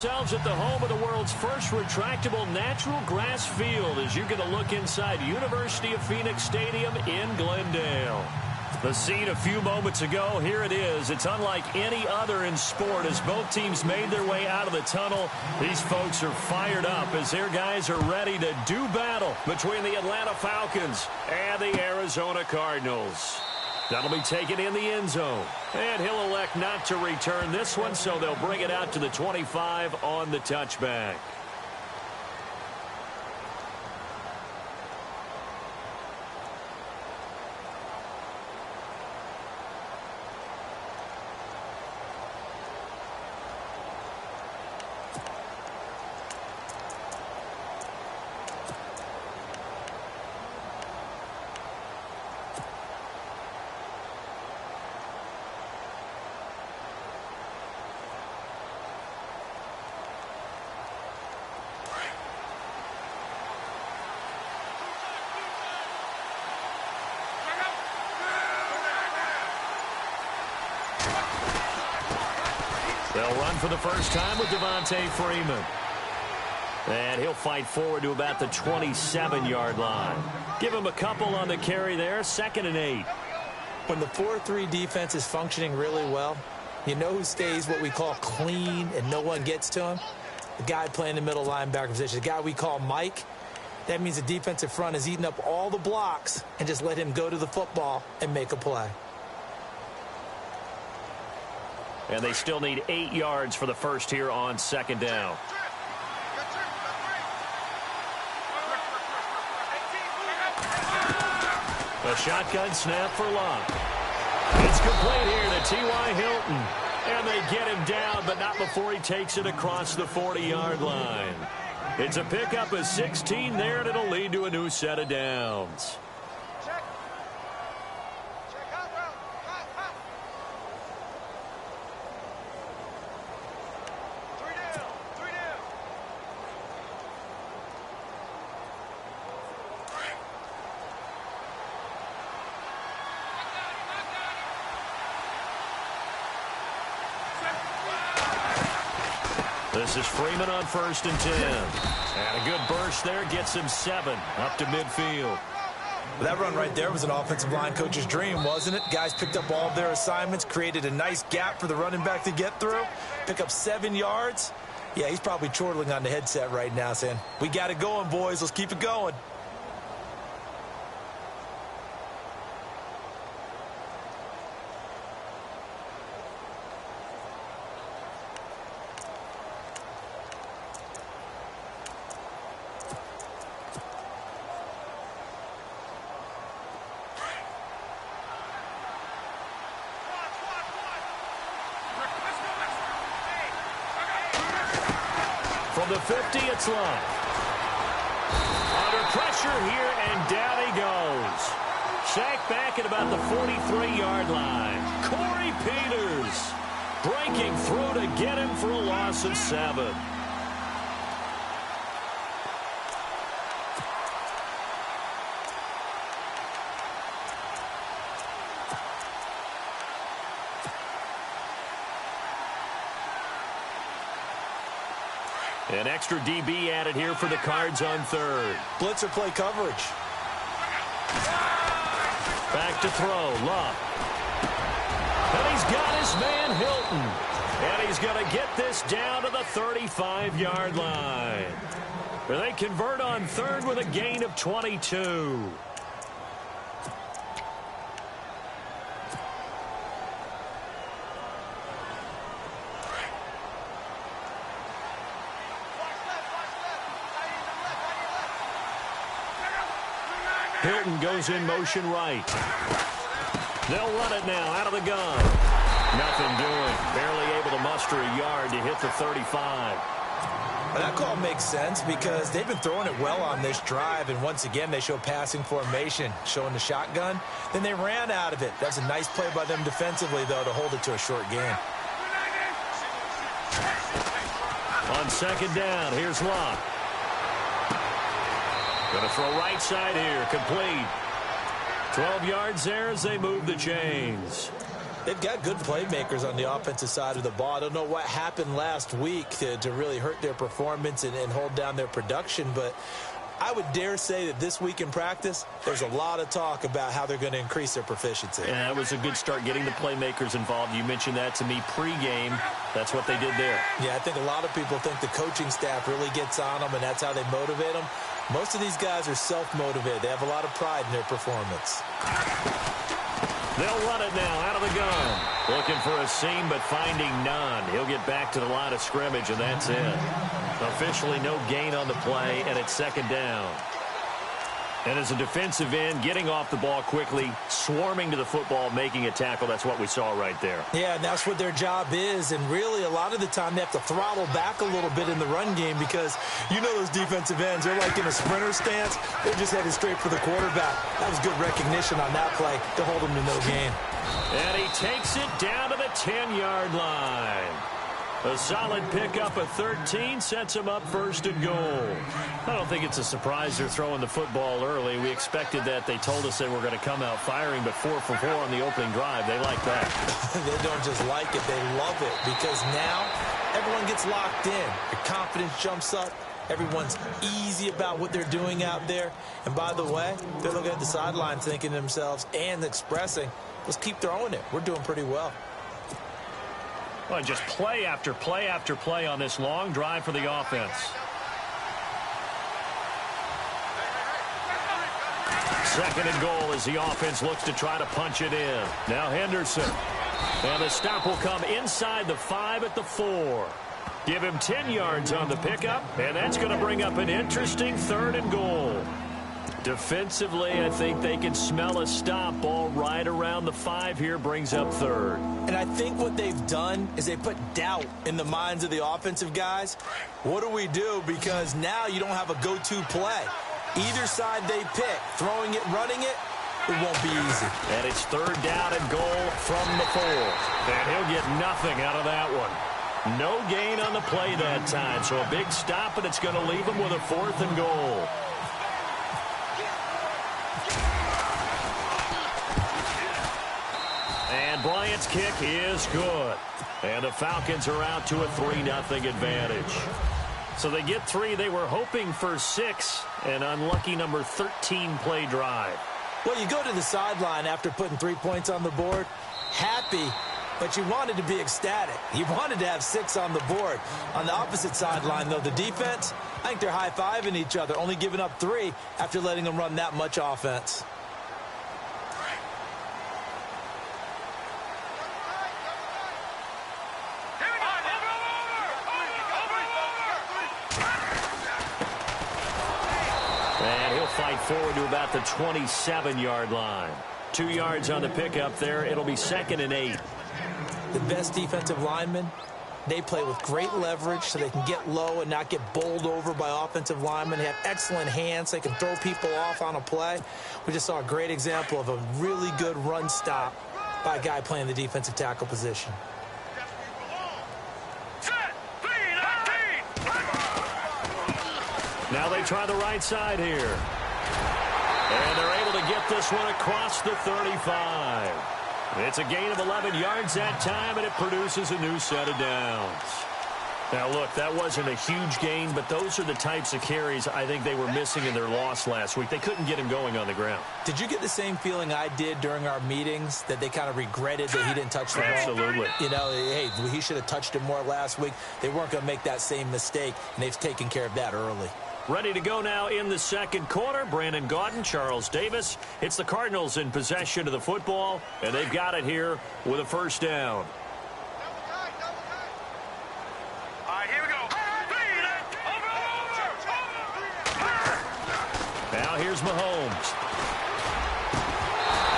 Ourselves at the home of the world's first retractable natural grass field as you get a look inside University of Phoenix Stadium in Glendale. The scene a few moments ago, here it is. It's unlike any other in sport as both teams made their way out of the tunnel. These folks are fired up as their guys are ready to do battle between the Atlanta Falcons and the Arizona Cardinals. That'll be taken in the end zone. And he'll elect not to return this one, so they'll bring it out to the 25 on the touchback. They'll run for the first time with Devontae Freeman. And he'll fight forward to about the 27-yard line. Give him a couple on the carry there, 2nd and 8. When the 4-3 defense is functioning really well, you know who stays what we call clean and no one gets to him? The guy playing the middle linebacker position, the guy we call Mike. That means the defensive front is eating up all the blocks and just let him go to the football and make a play. And they still need 8 yards for the first here on 2nd down. A shotgun snap for Locke. It's complete here to T.Y. Hilton. And they get him down, but not before he takes it across the 40-yard line. It's a pickup of 16 there, and it'll lead to a new set of downs. This is Freeman on 1st and 10. And a good burst there gets him 7 up to midfield. That run right there was an offensive line coach's dream, wasn't it? Guys picked up all of their assignments, created a nice gap for the running back to get through, pick up 7 yards. Yeah, he's probably chortling on the headset right now saying, we got it going, boys. Let's keep it going. From the 50, it's Love. Under pressure here, and down he goes. Sacked back at about the 43-yard line. Corey Peters breaking through to get him for a loss of 7. An extra DB added here for the Cards on 3rd. Blitzer play coverage. Back to throw, Love. And he's got his man Hilton. And he's going to get this down to the 35-yard line. And they convert on 3rd with a gain of 22. Hilton goes in motion right. They'll run it now out of the gun. Nothing doing. Barely able to muster a yard to hit the 35. Well, that call makes sense because they've been throwing it well on this drive, and once again they show passing formation, showing the shotgun. Then they ran out of it. That was a nice play by them defensively, though, to hold it to a short gain. On 2nd down, here's Locke. Going to throw right side here, complete. 12 yards there as they move the chains. They've got good playmakers on the offensive side of the ball. I don't know what happened last week to really hurt their performance and hold down their production, but I would dare say that this week in practice, there's a lot of talk about how they're going to increase their proficiency. And that was a good start, getting the playmakers involved. You mentioned that to me pregame. That's what they did there. Yeah, I think a lot of people think the coaching staff really gets on them, and that's how they motivate them. Most of these guys are self-motivated. They have a lot of pride in their performance. They'll run it now out of the gun. Looking for a seam, but finding none. He'll get back to the line of scrimmage, and that's it. Officially no gain on the play, and it's second down. And as a defensive end, getting off the ball quickly, swarming to the football, making a tackle, that's what we saw right there. Yeah, and that's what their job is. And really, a lot of the time, they have to throttle back a little bit in the run game because you know those defensive ends, they're like in a sprinter stance. They're just headed straight for the quarterback. That was good recognition on that play to hold them to no gain. And he takes it down to the 10-yard line. A solid pickup of 13 sets him up first and goal. I don't think it's a surprise they're throwing the football early. We expected that. They told us they were going to come out firing, but 4 for 4 on the opening drive. They like that. They don't just like it. They love it because now everyone gets locked in. Your confidence jumps up. Everyone's easy about what they're doing out there. And by the way, they're looking at the sideline thinking to themselves and expressing, let's keep throwing it. We're doing pretty well. Well, just play after play after play on this long drive for the offense. Second and goal as the offense looks to try to punch it in. Now Henderson. And the stop will come inside the 5 at the 4. Give him 10 yards on the pickup, and that's going to bring up an interesting third and goal. Defensively, I think they can smell a stop. Ball right around the 5 here, brings up third. And I think what they've done is they put doubt in the minds of the offensive guys. What do we do? Because now you don't have a go-to play. Either side they pick, throwing it, running it, it won't be easy. And it's third down and goal from the 4. And he'll get nothing out of that one. No gain on the play that time. So a big stop, and it's going to leave him with a 4th and goal. And Bryant's kick is good. And the Falcons are out to a 3-0 advantage. So they get 3. They were hoping for 6. An unlucky number 13 play drive. Well, you go to the sideline after putting 3 points on the board, happy, but you wanted to be ecstatic. You wanted to have 6 on the board. On the opposite sideline, though, the defense, I think they're high-fiving each other, only giving up 3 after letting them run that much offense. Fight forward to about the 27-yard line. 2 yards on the pickup there. It'll be 2nd and 8. The best defensive linemen, they play with great leverage so they can get low and not get bowled over by offensive linemen. They have excellent hands. They can throw people off on a play. We just saw a great example of a really good run stop by a guy playing the defensive tackle position. Now they try the right side here. And they're able to get this one across the 35. It's a gain of 11 yards that time, and it produces a new set of downs. Now, look, that wasn't a huge gain, but those are the types of carries I think they were missing in their loss last week. They couldn't get him going on the ground. Did you get the same feeling I did during our meetings, that they kind of regretted that he didn't touch the ball? Absolutely. You know, hey, he should have touched it more last week. They weren't going to make that same mistake, and they've taken care of that early. Ready to go now in the second quarter. Brandon Gaudin, Charles Davis. It's the Cardinals in possession of the football, and they've got it here with a first down. All right, here we go. Now here's Mahomes.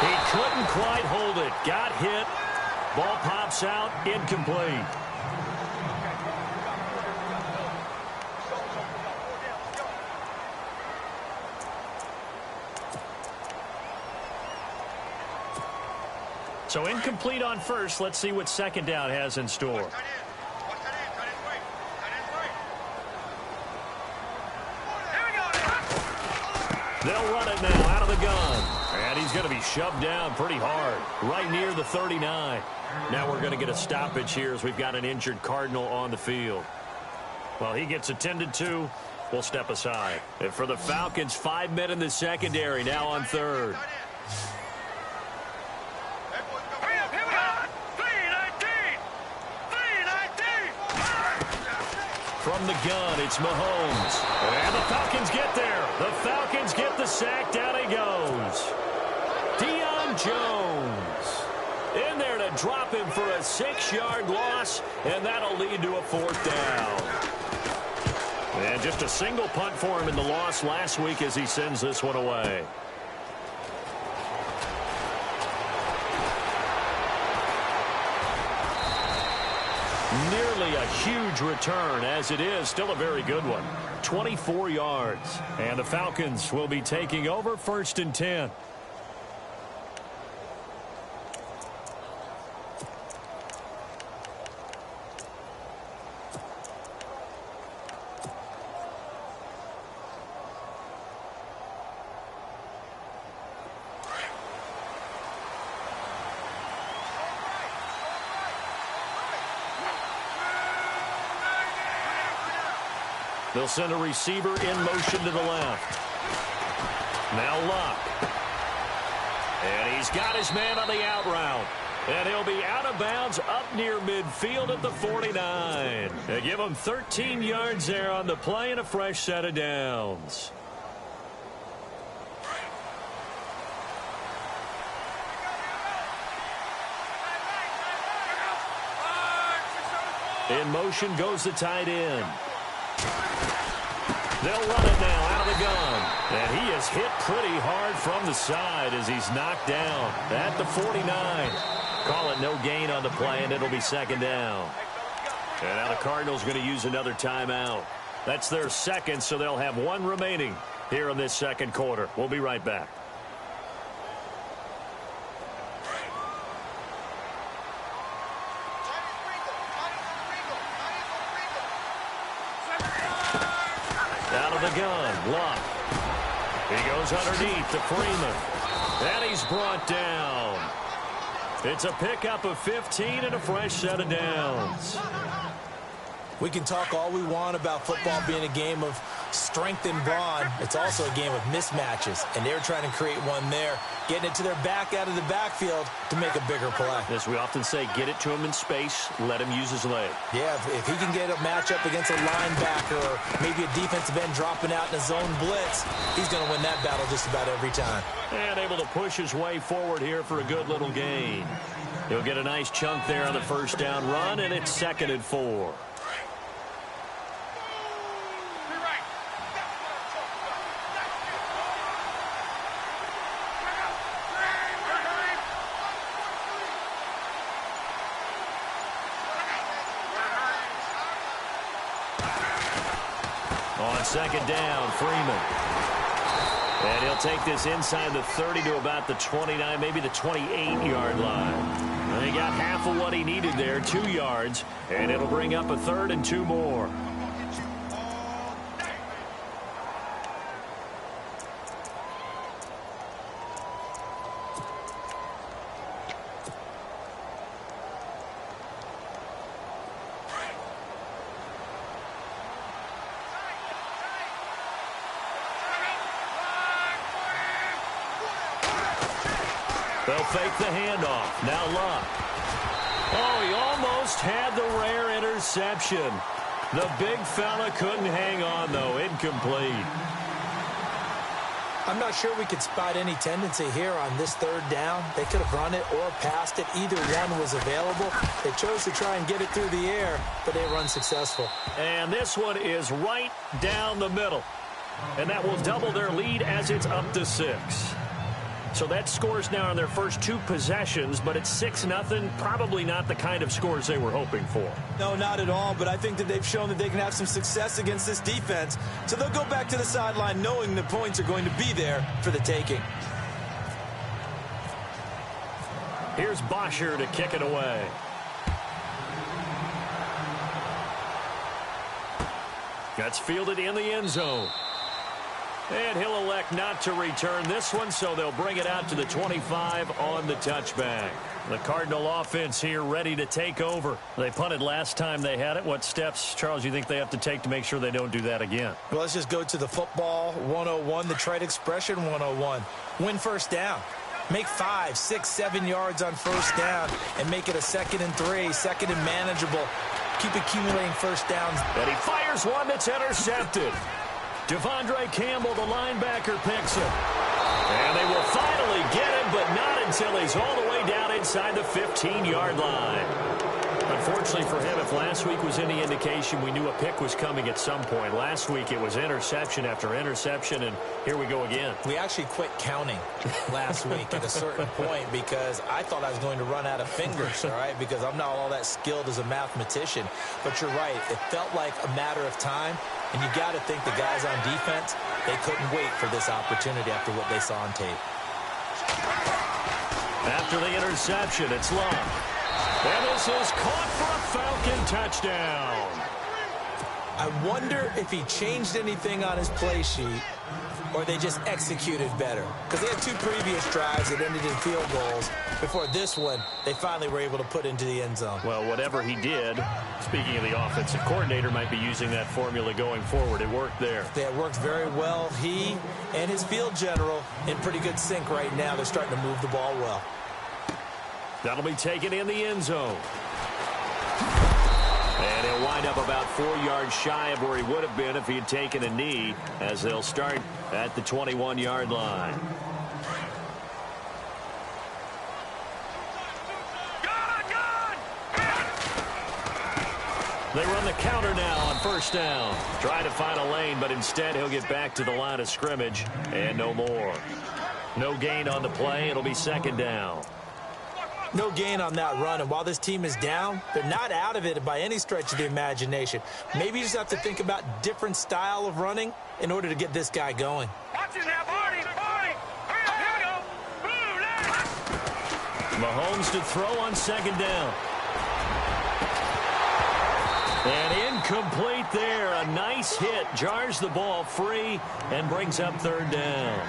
He couldn't quite hold it. Got hit. Ball pops out. Incomplete. So incomplete on first. Let's see what second down has in store. They'll run it now out of the gun. And he's going to be shoved down pretty hard, right near the 39. Now we're going to get a stoppage here as we've got an injured Cardinal on the field. Well, he gets attended to. We'll step aside. And for the Falcons, 5 men in the secondary, now on third. From the gun, it's Mahomes. And the Falcons get there. The Falcons get the sack. Down he goes. Deion Jones in there to drop him for a 6-yard loss, and that'll lead to a 4th down. And just a single punt for him in the loss last week as he sends this one away. Nearly a huge return, as it is still a very good one. 24 yards. And the Falcons will be taking over 1st and 10. They'll send a receiver in motion to the left. Now Luck. And he's got his man on the out route. And he'll be out of bounds up near midfield at the 49. They give him 13 yards there on the play and a fresh set of downs. In motion goes the tight end. They'll run it now out of the gun. And he is hit pretty hard from the side as he's knocked down at the 49. Call it no gain on the play, and it'll be 2nd down. And now the Cardinals going to use another timeout. That's their 2nd, so they'll have 1 remaining here in this 2nd quarter. We'll be right back. Out of the gun, Luck. He goes underneath to Freeman. And he's brought down. It's a pickup of 15 and a fresh set of downs. We can talk all we want about football being a game of strength and brawn. It's also a game of mismatches, and they're trying to create one there, getting it to their back out of the backfield to make a bigger play. As we often say, get it to him in space, let him use his leg. Yeah, if he can get a matchup against a linebacker or maybe a defensive end dropping out in a zone blitz, he's going to win that battle just about every time. And able to push his way forward here for a good little gain. He'll get a nice chunk there on the 1st down run, and it's 2nd and 4. On 2nd down, Freeman. And he'll take this inside the 30 to about the 29, maybe the 28-yard line. And he got half of what he needed there, 2 yards, and it'll bring up a 3rd and 2 more. They'll fake the handoff. Now Luck. Oh, he almost had the rare interception. The big fella couldn't hang on, though. Incomplete. I'm not sure we could spot any tendency here on this 3rd down. They could have run it or passed it. Either one was available. They chose to try and get it through the air, but they were unsuccessful. And this one is right down the middle. And that will double their lead as it's up to 6. So that scores now on their first 2 possessions, but it's 6-0. Probably not the kind of scores they were hoping for. No, not at all, but I think that they've shown that they can have some success against this defense. So they'll go back to the sideline knowing the points are going to be there for the taking. Here's Bosher to kick it away. That's fielded in the end zone. And he'll elect not to return this one, so they'll bring it out to the 25 on the touchback. The Cardinal offense here ready to take over. They punted last time they had it. What steps, Charles, you think they have to take to make sure they don't do that again? Well, let's just go to the football 101, the trade expression 101. Win first down. Make 5, 6, 7 yards on first down and make it a 2nd and 3, 2nd and manageable. Keep accumulating first downs. And he fires one that's intercepted. Devondre Campbell, the linebacker, picks him. And they will finally get him, but not until he's all the way down inside the 15-yard line. Unfortunately for him, if last week was any indication, we knew a pick was coming at some point. Last week it was interception after interception, and here we go again. We actually quit counting last week at a certain point because I thought I was going to run out of fingers, all right, because I'm not all that skilled as a mathematician. But you're right. It felt like a matter of time, and you got to think the guys on defense, they couldn't wait for this opportunity after what they saw on tape. After the interception, it's long. And this is caught for a Falcon touchdown. I wonder if he changed anything on his play sheet or they just executed better. Because they had 2 previous drives that ended in field goals. Before this one, they finally were able to put into the end zone. Well, whatever he did, speaking of the offensive coordinator, might be using that formula going forward. It worked there. Yeah, it worked very well. He and his field general in pretty good sync right now. They're starting to move the ball well. That'll be taken in the end zone. And he'll wind up about 4 yards shy of where he would have been if he had taken a knee, as they'll start at the 21-yard line. They run the counter now on first down. Trying to find a lane, but instead he'll get back to the line of scrimmage and no more. No gain on the play. It'll be 2nd down. No gain on that run, and while this team is down, they're not out of it by any stretch of the imagination. Maybe you just have to think about different style of running in order to get this guy going. Watch it now, Barney! Barney! Here we go! Boom! Mahomes to throw on 2nd down. And incomplete there. A nice hit. Jars the ball free and brings up 3rd down.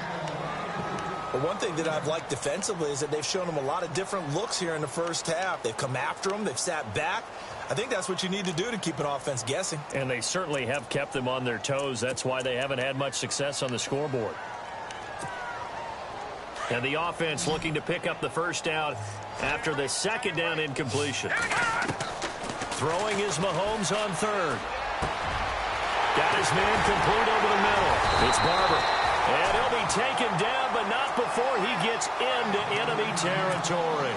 But one thing that I've liked defensively is that they've shown them a lot of different looks here in the first half. They've come after them. They've sat back. I think that's what you need to do to keep an offense guessing. And they certainly have kept them on their toes. That's why they haven't had much success on the scoreboard. And the offense looking to pick up the first down after the 2nd down incompletion. Throwing is Mahomes on 3rd. Got his man complete over the middle. It's Barber. And he'll be taken down, but not before he gets into enemy territory.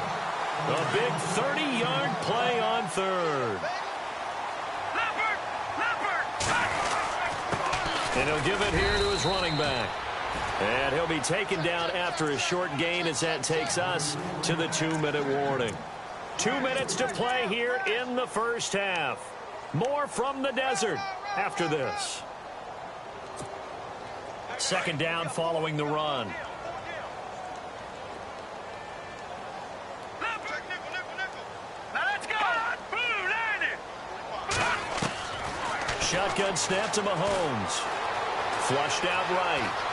A big 30-yard play on 3rd. And he'll give it here to his running back. And he'll be taken down after a short gain as that takes us to the 2-minute warning. 2 minutes to play here in the first half. More from the desert after this. 2nd down following the run. Shotgun snap to Mahomes. Flushed out right.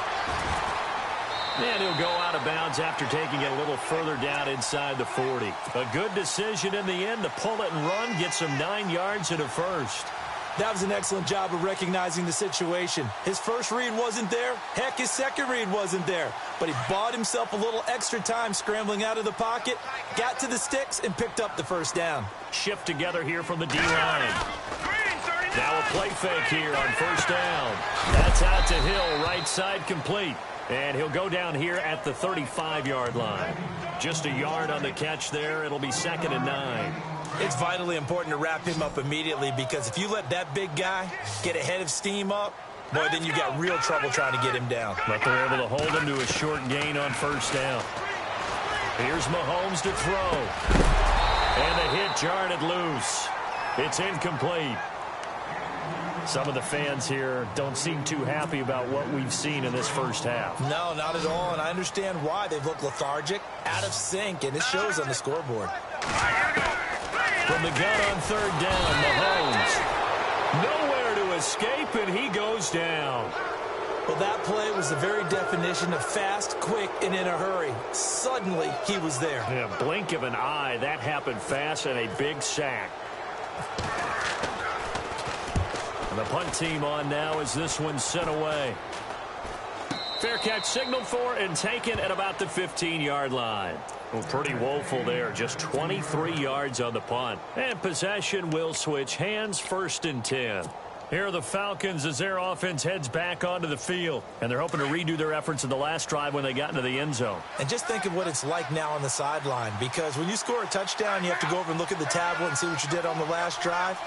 And he'll go out of bounds after taking it a little further down inside the 40. A good decision in the end to pull it and run, get some 9 yards and a first. That was an excellent job of recognizing the situation. His first read wasn't there. Heck, his second read wasn't there. But he bought himself a little extra time scrambling out of the pocket, got to the sticks, and picked up the first down. Shift together here from the D-line. Now a play fake here on first down. That's out to Hill, right side complete. And he'll go down here at the 35-yard line. Just a yard on the catch there. It'll be 2nd and 9. It's vitally important to wrap him up immediately because if you let that big guy get ahead of steam up, boy, then you got real trouble trying to get him down. But they're able to hold him to a short gain on first down. Here's Mahomes to throw. And the hit jarred it loose. It's incomplete. Some of the fans here don't seem too happy about what we've seen in this first half. No, not at all, and I understand why. They've looked lethargic, out of sync, and it shows on the scoreboard. From the gun on 3rd down, Mahomes. Nowhere to escape, and he goes down. Well, that play was the very definition of fast, quick, and in a hurry. Suddenly, he was there. Yeah, blink of an eye. That happened fast and a big sack. And the punt team on now as this one's sent away. Fair catch signaled for and taken at about the 15-yard line. Well, pretty woeful there. Just 23 yards on the punt. And possession will switch hands, 1st and 10. Here are the Falcons as their offense heads back onto the field. And they're hoping to redo their efforts in the last drive when they got into the end zone. And just think of what it's like now on the sideline. Because when you score a touchdown, you have to go over and look at the tablet and see what you did on the last drive.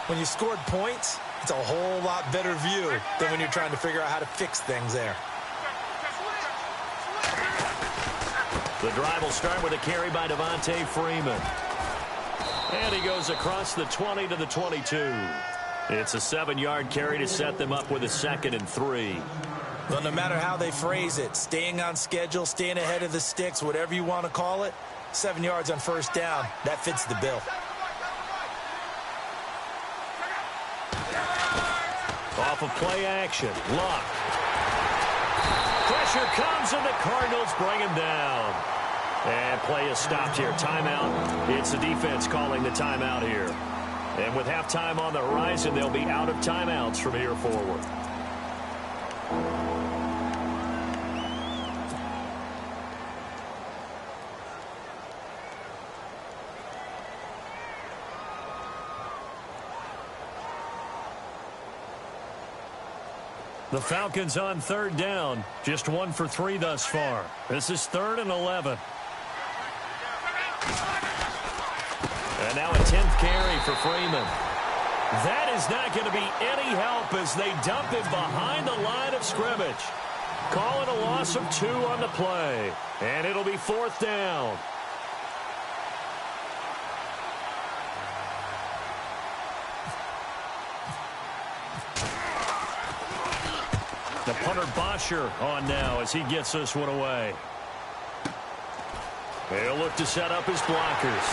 When you scored points, it's a whole lot better view than when you're trying to figure out how to fix things there. The drive will start with a carry by Devontae Freeman. And he goes across the 20 to the 22. It's a 7-yard carry to set them up with a 2nd and 3. Well, no matter how they phrase it, staying on schedule, staying ahead of the sticks, whatever you want to call it, 7 yards on 1st down, that fits the bill. Off of play action, Luck. Pressure comes and the Cardinals bring him down. And play is stopped here. Timeout. It's the defense calling the timeout here. And with halftime on the horizon, they'll be out of timeouts from here forward. The Falcons on 3rd down. Just 1 for 3 thus far. This is 3rd and 11. And now a 10th carry for Freeman. That is not going to be any help as they dump him behind the line of scrimmage. Call it a loss of 2 on the play. And it'll be 4th down. The punter Bosher on now as he gets this one away. They'll look to set up his blockers.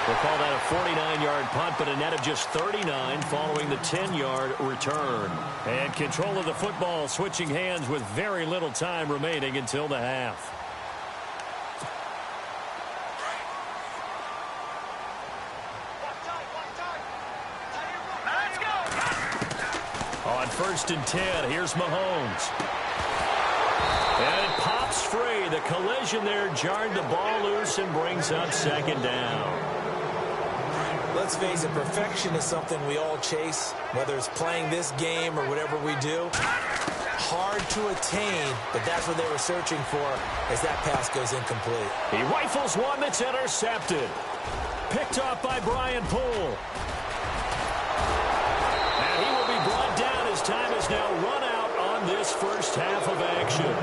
We'll call that a 49-yard punt, but a net of just 39 following the 10-yard return. And control of the football switching hands with very little time remaining until the half. On 1st and 10, here's Mahomes. And it pops free. The collision there jarred the ball loose and brings up 2nd down. Let's face it, perfection is something we all chase, whether it's playing this game or whatever we do. Hard to attain, but that's what they were searching for as that pass goes incomplete. He rifles one that's intercepted. Picked off by Brian Poole. And he will be brought down as time is now run out on this first half of action.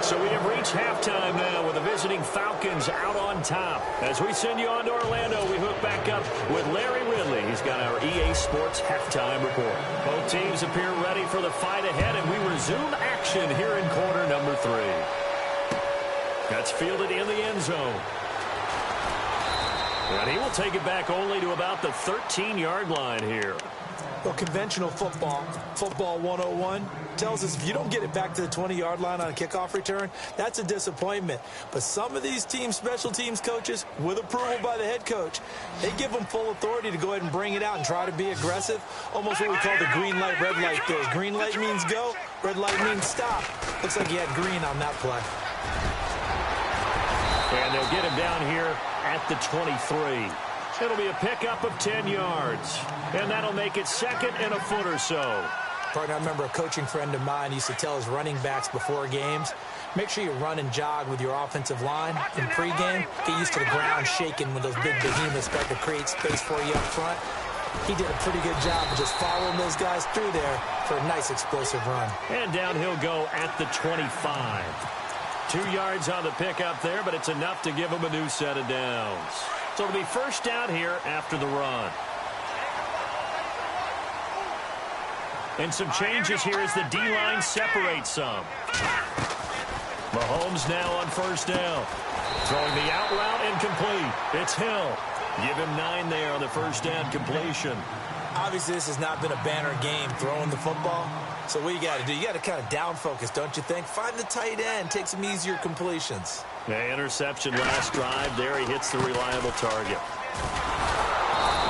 So we have reached halftime now with the visiting Falcons out on top. As we send you on to Orlando, we hook back up with Larry Ridley. He's got our EA Sports halftime report. Both teams appear ready for the fight ahead, and we resume action here in quarter number 3. That's fielded in the end zone. And he will take it back only to about the 13-yard line here. Well, conventional football 101, tells us if you don't get it back to the 20-yard line on a kickoff return, that's a disappointment. But some of these teams, special teams coaches, with approval by the head coach, they give them full authority to go ahead and bring it out and try to be aggressive. Almost what we call the green light, red light throws. Green light means go, red light means stop. Looks like he had green on that play. And they'll get him down here at the 23. It'll be a pickup of 10 yards. And that'll make it 2nd and a foot or so. Partner, I remember a coaching friend of mine used to tell his running backs before games, make sure you run and jog with your offensive line in pregame. Get used to the ground shaking when those big behemoths start to create space for you up front. He did a pretty good job of just following those guys through there for a nice explosive run. And down he'll go at the 25. 2 yards on the pickup there, but it's enough to give him a new set of downs. So it'll be first down here after the run. And some changes here as the D-line separates some. Mahomes now on first down. Throwing the out route incomplete. It's Hill. Give him 9 there on the first down completion. Obviously, this has not been a banner game throwing the football. So what you got to do, you got to kind of down focus, don't you think? Find the tight end, take some easier completions. The interception last drive. There he hits the reliable target.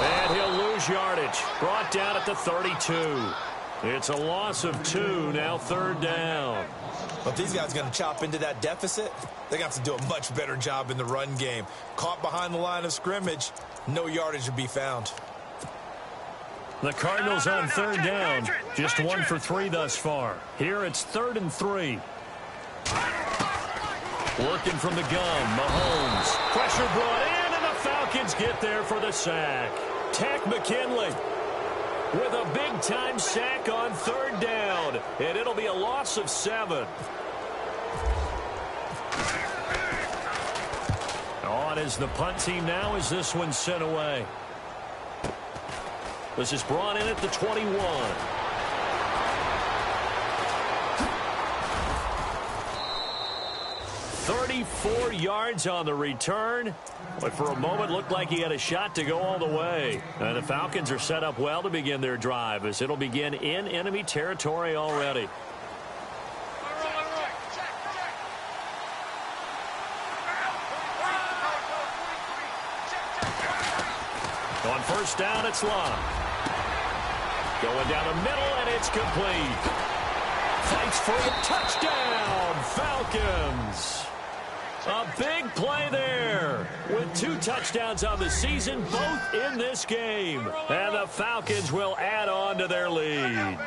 And he'll lose yardage. Brought down at the 32. It's a loss of 2, now third down. But these guys are going to chop into that deficit. They're going to have to do a much better job in the run game. Caught behind the line of scrimmage, no yardage to be found. The Cardinals on third down. Just 1 for 3 thus far. Here it's 3rd and 3. Working from the gun, Mahomes. Pressure brought in, and the Falcons get there for the sack. Tack McKinley with a big-time sack on third down, and it'll be a loss of 7. On is the punt team now as this one's sent away. This is brought in at the 21. 34 yards on the return, but for a moment looked like he had a shot to go all the way. And the Falcons are set up well to begin their drive as it'll begin in enemy territory already. On first down, it's Love. Going down the middle, and it's complete. Fights for a touchdown, Falcons. A big play there with 2 touchdowns on the season, both in this game. And the Falcons will add on to their lead.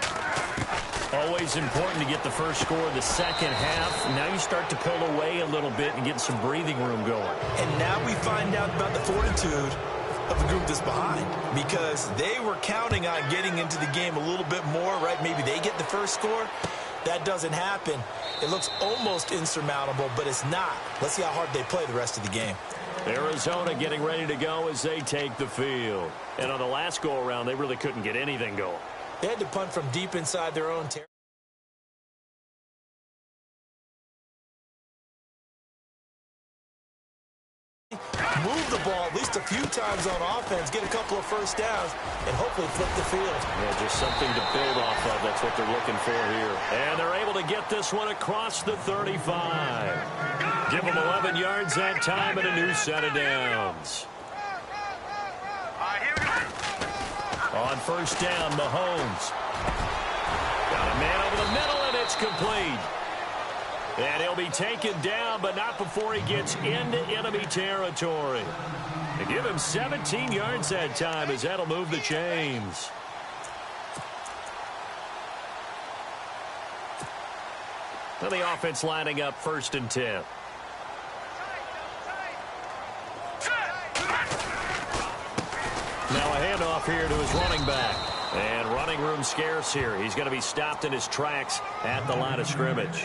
Always important to get the first score of the second half. Now you start to pull away a little bit and get some breathing room going. And now we find out about the fortitude of the group that's behind, because they were counting on getting into the game a little bit more, right? Maybe they get the first score. That doesn't happen. It looks almost insurmountable, but it's not. Let's see how hard they play the rest of the game. Arizona getting ready to go as they take the field. And on the last go-around, they really couldn't get anything going. They had to punt from deep inside their own territory. Move the ball at least a few times on offense, get a couple of first downs, and hopefully flip the field. Yeah, just something to build off of. That's what they're looking for here. And they're able to get this one across the 35. Give them 11 yards that time and a new set of downs. On first down, Mahomes. Got a man over the middle, and it's complete. And he'll be taken down, but not before he gets into enemy territory. They give him 17 yards that time as that'll move the chains. Well, the offense lining up 1st and 10. Now a handoff here to his running back. And running room scarce here. He's going to be stopped in his tracks at the line of scrimmage.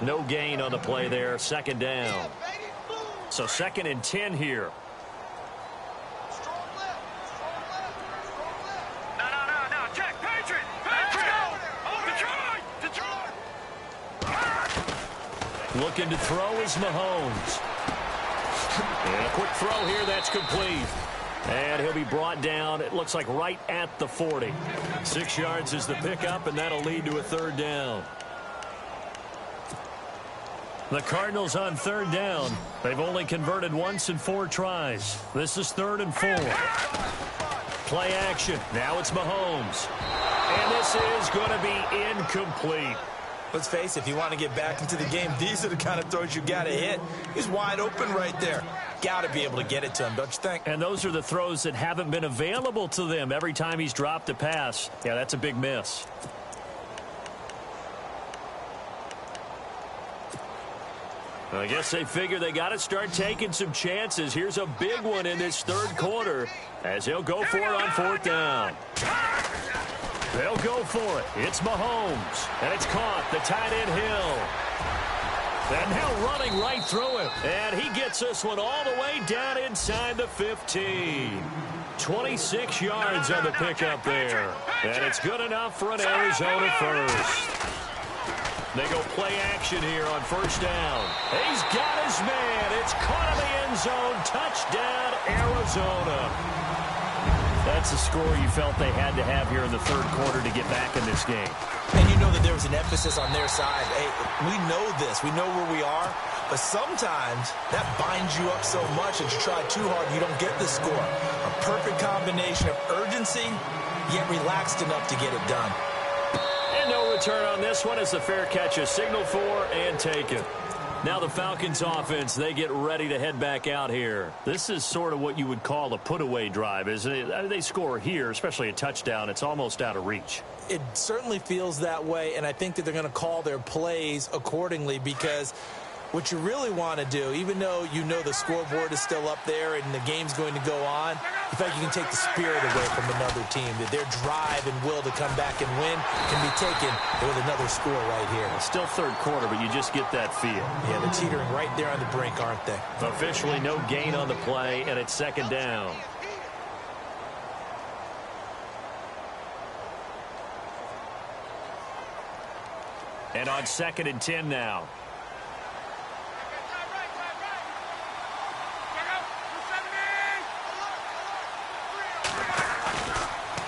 No gain on the play there. 2nd down. So 2nd and 10 here. No. Check. Patriot. Looking to throw is Mahomes. And a quick throw here. That's complete. And he'll be brought down, it looks like right at the 40. 6 yards is the pickup, and that'll lead to a 3rd down. The Cardinals on 3rd down. They've only converted once in 4 tries. This is 3rd and 4. Play action. Now it's Mahomes. And this is going to be incomplete. Let's face it, if you want to get back into the game, these are the kind of throws you got to hit. He's wide open right there. Got to be able to get it to him, don't you think? And those are the throws that haven't been available to them every time he's dropped a pass. Yeah, that's a big miss. I guess they figure they got to start taking some chances. Here's a big one in this 3rd quarter as he'll go for it on 4th down. They'll go for it. It's Mahomes. And it's caught. The tight end Hill. And now running right through it. And he gets this one all the way down inside the 15. 26 yards on the pickup there. And it's good enough for an Arizona first. They go play action here on first down. He's got his man. It's caught in the end zone. Touchdown, Arizona. That's the score you felt they had to have here in the third quarter to get back in this game. And you know that there was an emphasis on their side. Hey, we know this. We know where we are. But sometimes that binds you up so much that you try too hard and you don't get the score. A perfect combination of urgency, yet relaxed enough to get it done. And no return on this one as the fair catch is signaled for and taken. Now the Falcons offense, they get ready to head back out here. This is sort of what you would call a put-away drive, isn't it? They score here, especially a touchdown. It's almost out of reach. It certainly feels that way, and I think that they're going to call their plays accordingly because what you really want to do, even though you know the scoreboard is still up there and the game's going to go on, in fact, you can take the spirit away from another team. That their drive and will to come back and win can be taken with another score right here. Still third quarter, but you just get that feel. Yeah, they're teetering right there on the brink, aren't they? Officially no gain on the play, and it's second down. And on 2nd and 10 now.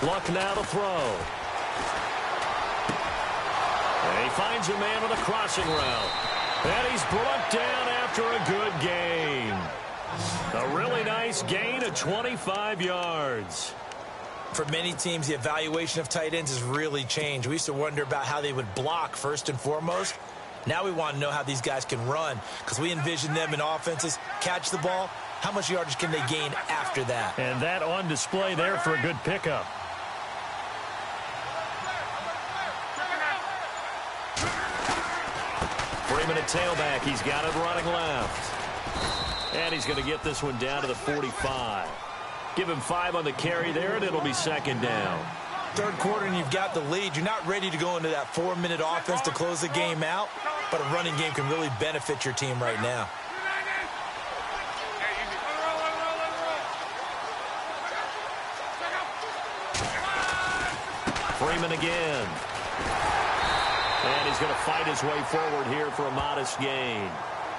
Luck now to throw. And he finds a man with a crossing route. And he's brought down after a good gain. A really nice gain of 25 yards. For many teams, the evaluation of tight ends has really changed. We used to wonder about how they would block first and foremost. Now we want to know how these guys can run because we envision them in offenses, catch the ball. How much yardage can they gain after that? And that on display there for a good pickup. Freeman at tailback. He's got it running left. And he's going to get this one down to the 45. Give him 5 on the carry there, and it'll be second down. Third quarter, and you've got the lead. You're not ready to go into that 4-minute offense to close the game out, but a running game can really benefit your team right now. Freeman again. And he's going to fight his way forward here for a modest gain.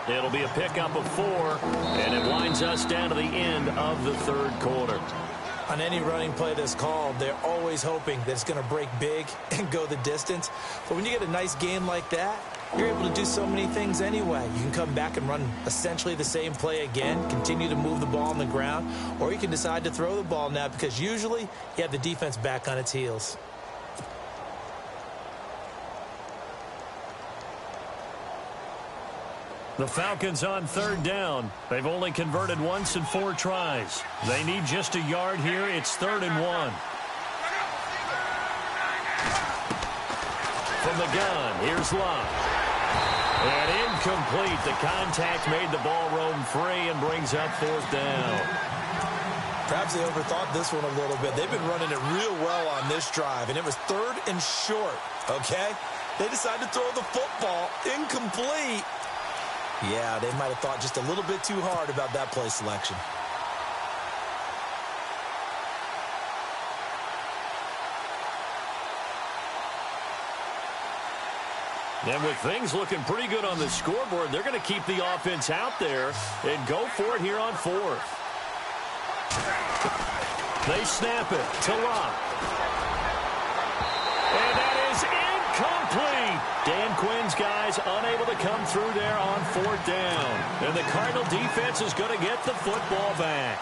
It'll be a pickup of 4, and it winds us down to the end of the third quarter. On any running play that's called, they're always hoping that it's going to break big and go the distance. But when you get a nice gain like that, you're able to do so many things anyway. You can come back and run essentially the same play again, continue to move the ball on the ground, or you can decide to throw the ball now because usually you have the defense back on its heels. The Falcons on third down. They've only converted once in 4 tries. They need just a yard here. It's 3rd and 1. From the gun, here's Luck. And incomplete. The contact made the ball roam free and brings up 4th down. Perhaps they overthought this one a little bit. They've been running it real well on this drive, and it was 3rd and short, okay? They decided to throw the football incomplete. Yeah, they might have thought just a little bit too hard about that play selection. And with things looking pretty good on the scoreboard, they're going to keep the offense out there and go for it here on 4th. They snap it to Locke. And that is incomplete. Dan Quinn's guys unable to come through there on 4th down. And the Cardinal defense is going to get the football back.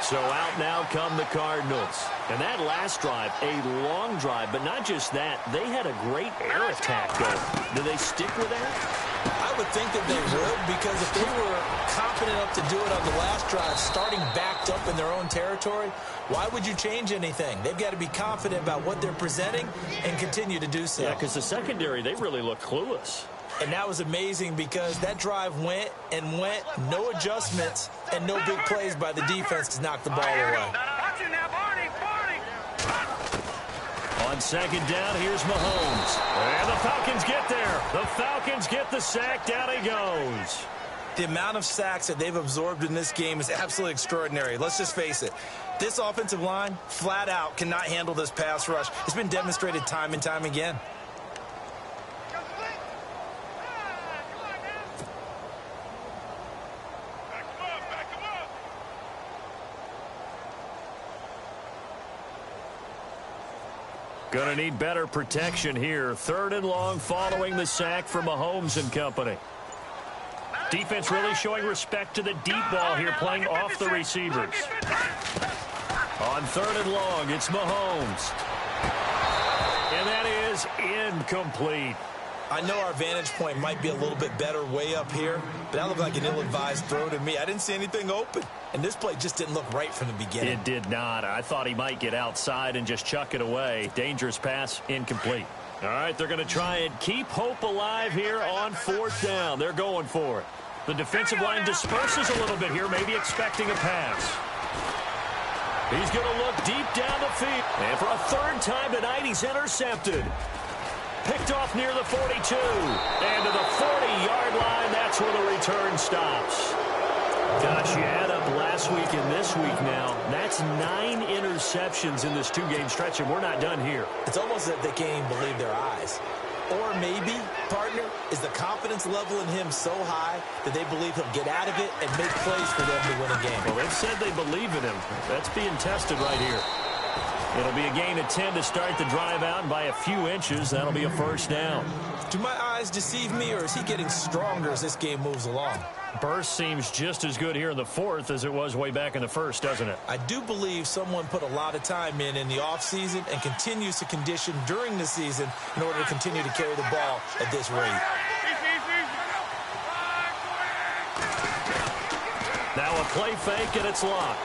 So out now come the Cardinals. And that last drive, a long drive, but not just that. They had a great air attack going. Do they stick with that? I would think that they would, because if they were confident enough to do it on the last drive, starting backed up in their own territory, why would you change anything? They've got to be confident about what they're presenting and continue to do so. Yeah, because the secondary, they really look clueless. And that was amazing because that drive went and went, no adjustments, and no big plays by the defense to knock the ball away. On 2nd down, here's Mahomes. And the Falcons get there. The Falcons get the sack. Down he goes. The amount of sacks that they've absorbed in this game is absolutely extraordinary. Let's just face it. This offensive line, flat out, cannot handle this pass rush. It's been demonstrated time and time again. Going to need better protection here. 3rd and long following the sack from Mahomes and company. Defense really showing respect to the deep ball here, playing off the receivers. On 3rd and long, it's Mahomes. And that is incomplete. I know our vantage point might be a little bit better way up here, but that looked like an ill-advised throw to me. I didn't see anything open, and this play just didn't look right from the beginning. It did not. I thought he might get outside and just chuck it away. Dangerous pass, incomplete. All right, they're going to try and keep hope alive here on 4th down. They're going for it. The defensive line disperses a little bit here, maybe expecting a pass. He's going to look deep down the field. And for a 3rd time tonight, he's intercepted. Picked off near the 42. And to the 40-yard line, that's where the return stops. Gosh, you add up last week and this week now. That's 9 interceptions in this 2-game stretch, and we're not done here. It's almost as if they can't even believe their eyes. Or maybe, partner, is the confidence level in him so high that they believe he'll get out of it and make plays for them to win a game. Well, they've said they believe in him. That's being tested right here. It'll be a gain of 10 to start the drive out, and by a few inches, that'll be a 1st down. Do my eyes deceive me, or is he getting stronger as this game moves along? Burst seems just as good here in the 4th as it was way back in the 1st, doesn't it? I do believe someone put a lot of time in the offseason and continues to condition during the season in order to continue to carry the ball at this rate. Now a play fake, and it's locked.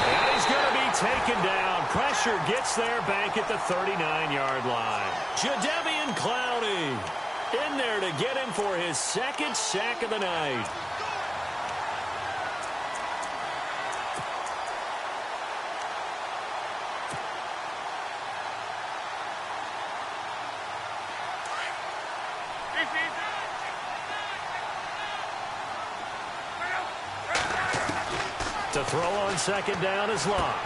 And he's going to be taken down. Pressure gets there back at the 39-yard line. Jadeveon Clowney in there to get him for his 2nd sack of the night. To throw on 2nd down is locked.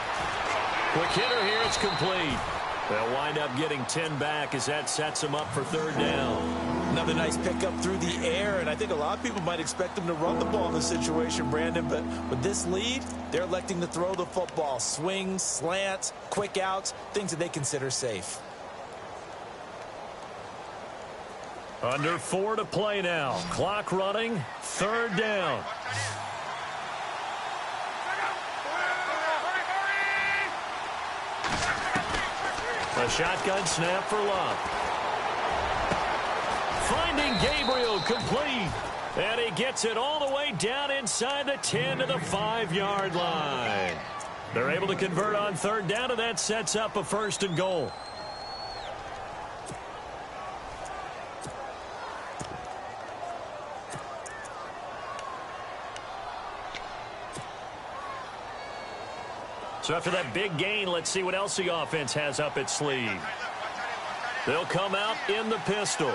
Quick hitter here, it's complete. They'll wind up getting 10 back as that sets them up for 3rd down. Another nice pickup through the air, and I think a lot of people might expect them to run the ball in this situation, Brandon, but with this lead, they're electing to throw the football. Swings, slants, quick outs, things that they consider safe. Under 4 to play now. Clock running, 3rd down. A shotgun snap for Love. Finding Gabriel complete. And he gets it all the way down inside the 10 to the 5-yard line. They're able to convert on 3rd down, and that sets up a 1st and goal. So after that big gain, let's see what else the offense has up its sleeve. They'll come out in the pistol. He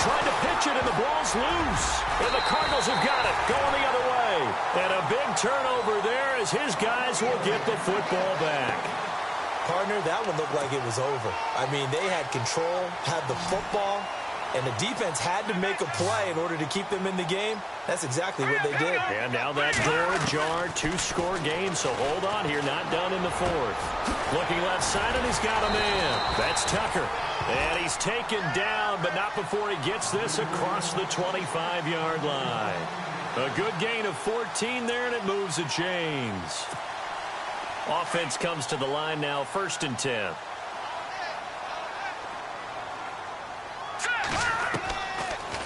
tried to pitch it, and the ball's loose. And the Cardinals have got it, going the other way. And a big turnover there as his guys will get the football back. Partner, that one looked like it was over. I mean, they had control, had the football, and the defense had to make a play in order to keep them in the game. That's exactly what they did. And now that door ajar, 2-score game, so hold on here, not done in the 4th. Looking left side, and he's got a man. That's Tucker. And he's taken down, but not before he gets this across the 25-yard line. A good gain of 14 there, and it moves the chains. Offense comes to the line now, 1st and 10.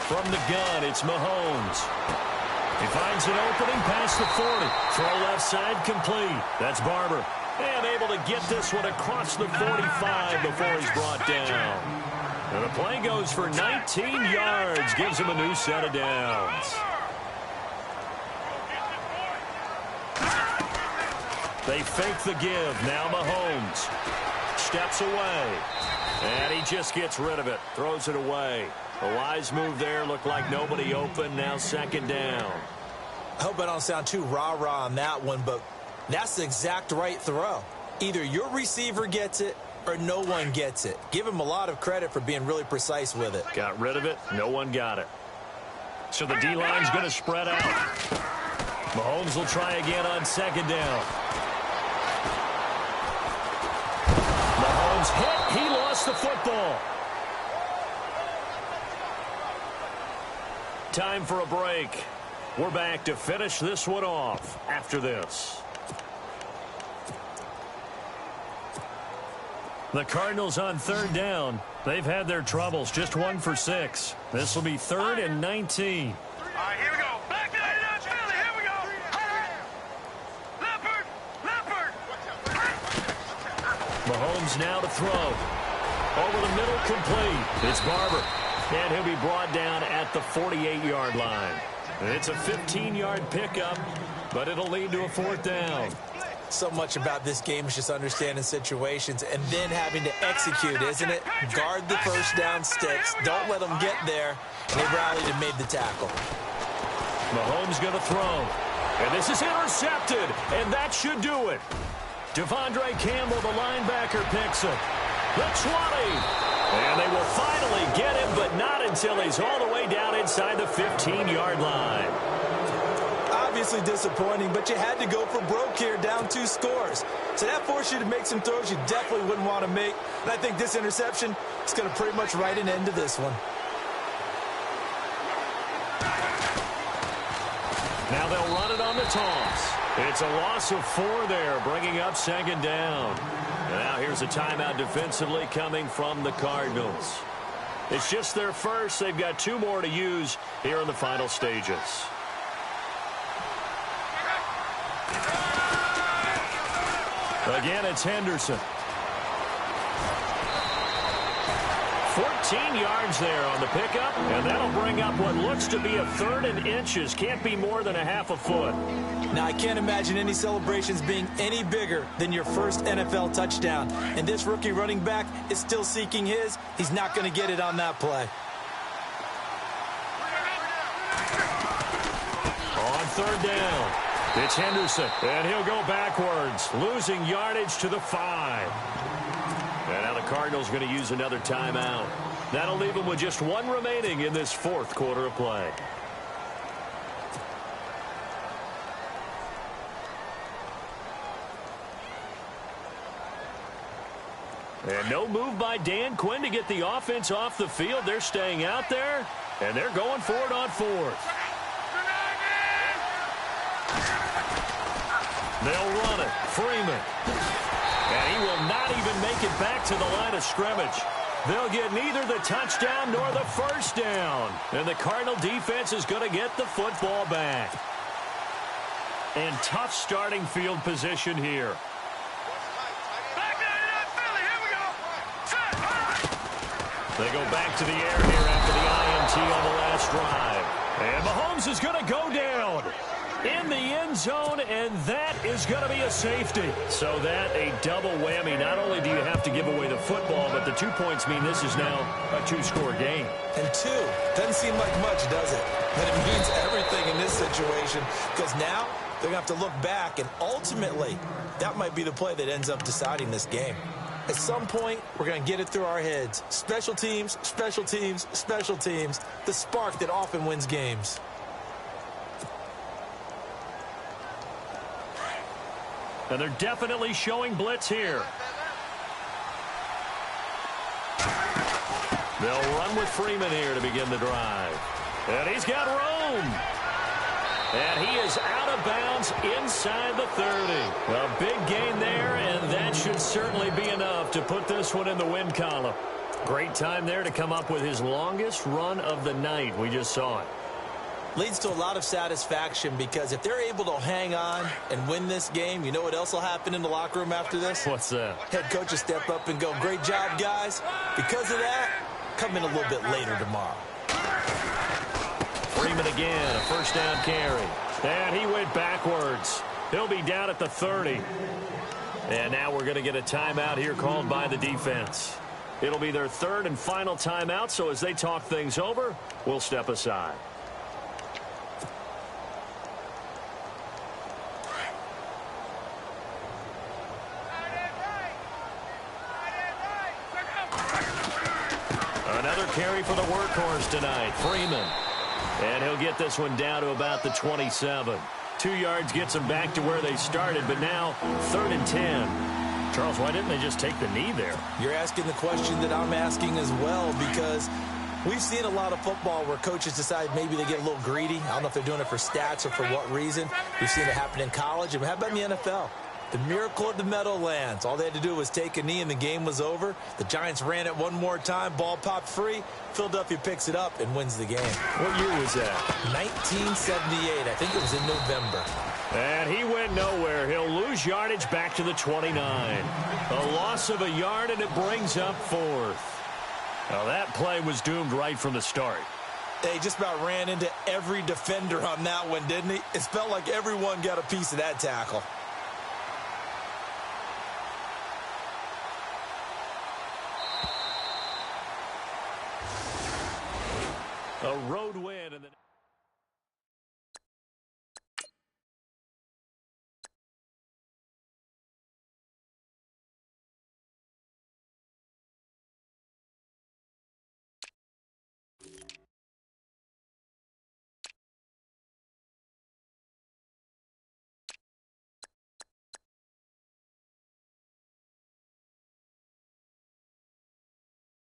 From the gun, it's Mahomes. He finds an opening past the 40. Throw left side complete. That's Barber. And able to get this one across the 45 before he's brought down. And the play goes for 19 yards. Gives him a new set of downs. They fake the give. Now Mahomes steps away. And he just gets rid of it. Throws it away. A wise move there. Looked like nobody open. Now 2nd down. I hope I don't sound too rah-rah on that one, but that's the exact right throw. Either your receiver gets it or no one gets it. Give him a lot of credit for being really precise with it. Got rid of it. No one got it. So the D-line's going to spread out. Mahomes will try again on second down. Mahomes hit. He lost the football. Time for a break. We're back to finish this one off after this. The Cardinals on third down. They've had their troubles. Just 1 for 6. This will be 3rd and 19. All right, here we go. Back to the Philly. Here we go. Leopard. Mahomes now to throw. Over the middle, complete. It's Barber. And he'll be brought down at the 48-yard line. It's a 15-yard pickup, but it'll lead to a 4th down. So much about this game is just understanding situations and then having to execute, isn't it? Guard the first down sticks. Don't let them get there. And they rallied and made the tackle. Mahomes going to throw. And this is intercepted. And that should do it. Devondre Campbell, the linebacker, picks it. The 20. And they will finally get him, but not until he's all the way down inside the 15-yard line. Obviously disappointing, but you had to go for broke here, down 2 scores. So that forced you to make some throws you definitely wouldn't want to make. And I think this interception is going to pretty much write an end to this one. Now they'll run it on the toss. It's a loss of 4 there, bringing up 2nd down. And now here's a timeout defensively coming from the Cardinals. It's just their first. They've got 2 more to use here in the final stages. Again, it's Henderson. 14 yards there on the pickup, and that'll bring up what looks to be a 3rd and inches. Can't be more than a half a foot. Now, I can't imagine any celebrations being any bigger than your first NFL touchdown. And this rookie running back is still seeking his. He's not going to get it on that play. On 3rd down, it's Henderson, and he'll go backwards, losing yardage to the 5. And now the Cardinals going to use another timeout. That'll leave them with just 1 remaining in this 4th quarter of play. And no move by Dan Quinn to get the offense off the field. They're staying out there, and they're going for it on 4th. They'll run it. Freeman. And he will not even make it back to the line of scrimmage. They'll get neither the touchdown nor the first down. And the Cardinal defense is going to get the football back. And tough starting field position here. They go back to the air here after the INT on the last drive. And Mahomes is going to go down in the end zone, and that is going to be a safety. So that a double whammy. Not only do you have to give away the football, but the 2 points mean this is now a 2-score game. And 2 doesn't seem like much, does it? But it means everything in this situation, because now they're going to have to look back, and ultimately that might be the play that ends up deciding this game. At some point, we're going to get it through our heads. Special teams, special teams, special teams. The spark that often wins games. And they're definitely showing blitz here. They'll run with Freeman here to begin the drive. And he's got room. And he is out of bounds inside the 30. A big gain there, and that should certainly be enough to put this one in the win column. Great time there to come up with his longest run of the night. We just saw it. Leads to a lot of satisfaction, because if they're able to hang on and win this game, you know what else will happen in the locker room after this? What's that? Head coach will step up and go, "Great job, guys. Because of that, come in a little bit later tomorrow." Freeman again, a first down carry. And he went backwards. He'll be down at the 30. And now we're going to get a timeout here called by the defense. It'll be their 3rd and final timeout, so as they talk things over, we'll step aside. Another carry for the workhorse tonight, Freeman. And he'll get this one down to about the 27. 2 yards gets them back to where they started, but now 3rd and 10. Charles, why didn't they just take the knee there? You're asking the question that I'm asking as well, because we've seen a lot of football where coaches decide maybe they get a little greedy. I don't know if they're doing it for stats or for what reason. We've seen it happen in college. And how about in the NFL? The miracle at the Meadowlands. All they had to do was take a knee and the game was over. The Giants ran it one more time. Ball popped free. Philadelphia picks it up and wins the game. What year was that? 1978. I think it was in November. And he went nowhere. He'll lose yardage back to the 29. A loss of a yard, and it brings up 4th. Now that play was doomed right from the start. They just about ran into every defender on that one, didn't he? It felt like everyone got a piece of that tackle.